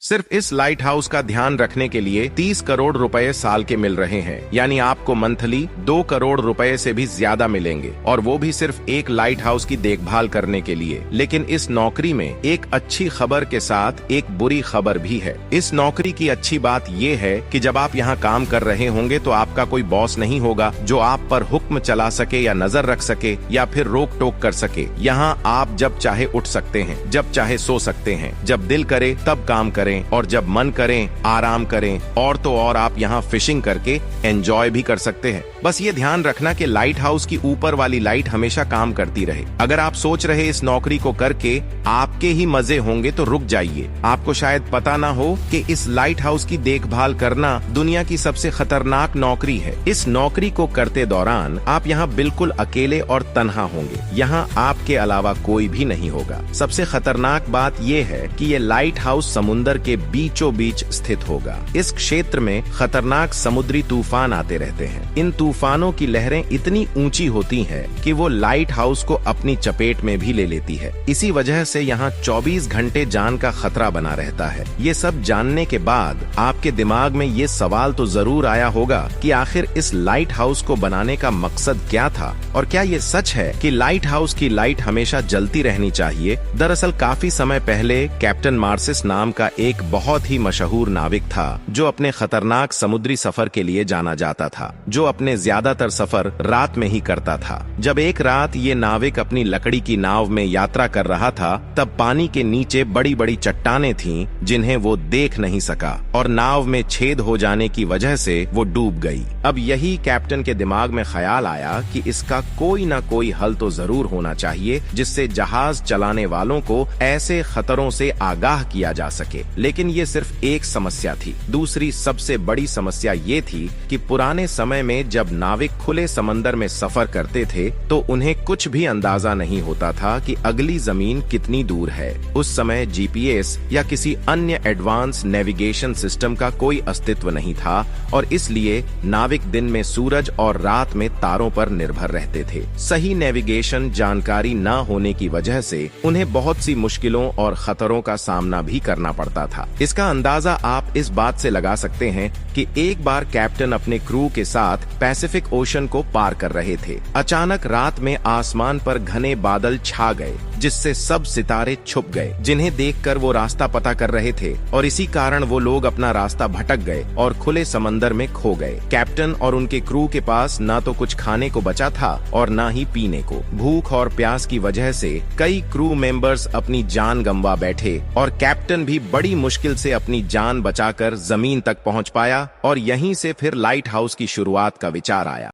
सिर्फ इस light house का ध्यान रखने के लिए 30 करोड़ रुपए साल के मिल रहे हैं, यानी आपको मंथली 2 करोड़ रुपए से भी ज्यादा मिलेंगे, और वो भी सिर्फ एक लाइट हाउस की देखभाल करने के लिए। लेकिन इस नौकरी में एक अच्छी खबर के साथ एक बुरी खबर भी है। इस नौकरी की अच्छी बात ये है कि जब आप यहाँ काम कर रहे होंगे तो आपका कोई बॉस नहीं होगा जो आप पर हुक्म चला सके या नजर रख सके या फिर रोक टोक कर सके। यहाँ आप जब चाहे उठ सकते हैं, जब चाहे सो सकते हैं, जब दिल करे तब काम करें और जब मन करें आराम करें। और तो और आप यहाँ फिशिंग करके एंजॉय भी कर सकते हैं। बस ये ध्यान रखना कि लाइट हाउस की ऊपर वाली लाइट हमेशा काम करती रहे। अगर आप सोच रहे इस नौकरी को करके आपके ही मजे होंगे तो रुक जाइए। आपको शायद पता ना हो कि इस लाइट हाउस की देखभाल करना दुनिया की सबसे खतरनाक नौकरी है। इस नौकरी को करते दौरान आप यहाँ बिल्कुल अकेले और तन्हा होंगे। यहाँ आपके अलावा कोई भी नहीं होगा। सबसे खतरनाक बात ये है कि ये लाइट हाउस समुंदर के बीचों बीच स्थित होगा। इस क्षेत्र में खतरनाक समुद्री तूफान आते रहते हैं। इन तूफानों की लहरें इतनी ऊंची होती हैं कि वो लाइट हाउस को अपनी चपेट में भी ले लेती है। इसी वजह से यहाँ 24 घंटे जान का खतरा बना रहता है। ये सब जानने के बाद आपके दिमाग में ये सवाल तो जरूर आया होगा कि आखिर इस लाइट हाउस को बनाने का मकसद क्या था, और क्या ये सच है कि लाइट हाउस की लाइट हमेशा जलती रहनी चाहिए। दरअसल काफी समय पहले कैप्टन मार्सिस नाम का एक बहुत ही मशहूर नाविक था जो अपने खतरनाक समुद्री सफर के लिए जाना जाता था, जो अपने ज्यादातर सफर रात में ही करता था। जब एक रात ये नाविक अपनी लकड़ी की नाव में यात्रा कर रहा था, तब पानी के नीचे बड़ी बड़ी चट्टानें थीं जिन्हें वो देख नहीं सका, और नाव में छेद हो जाने की वजह से वो डूब गई। अब यही कैप्टन के दिमाग में ख्याल आया कि इसका कोई ना कोई हल तो जरूर होना चाहिए जिससे जहाज चलाने वालों को ऐसे खतरों से आगाह किया जा सके। लेकिन ये सिर्फ एक समस्या थी। दूसरी सबसे बड़ी समस्या ये थी कि पुराने समय में जब नाविक खुले समंदर में सफर करते थे तो उन्हें कुछ भी अंदाजा नहीं होता था कि अगली जमीन कितनी दूर है। उस समय जीपीएस या किसी अन्य एडवांस नेविगेशन सिस्टम का कोई अस्तित्व नहीं था, और इसलिए नाविक दिन में सूरज और रात में तारों पर निर्भर रहते थे। सही नेविगेशन जानकारी न होने की वजह से उन्हें बहुत सी मुश्किलों और खतरों का सामना भी करना पड़ता था। इसका अंदाजा आप इस बात से लगा सकते हैं कि एक बार कैप्टन अपने क्रू के साथ पैसिफिक ओशन को पार कर रहे थे। अचानक रात में आसमान पर घने बादल छा गए जिससे सब सितारे छुप गए, जिन्हें देखकर वो रास्ता पता कर रहे थे, और इसी कारण वो लोग अपना रास्ता भटक गए और खुले समंदर में खो गए। कैप्टन और उनके क्रू के पास ना तो कुछ खाने को बचा था और ना ही पीने को। भूख और प्यास की वजह से कई क्रू मेंबर्स अपनी जान गंवा बैठे, और कैप्टन भी बड़ी मुश्किल से अपनी जान बचाकर जमीन तक पहुंच पाया। और यहीं से फिर लाइट हाउस की शुरुआत का विचार आया।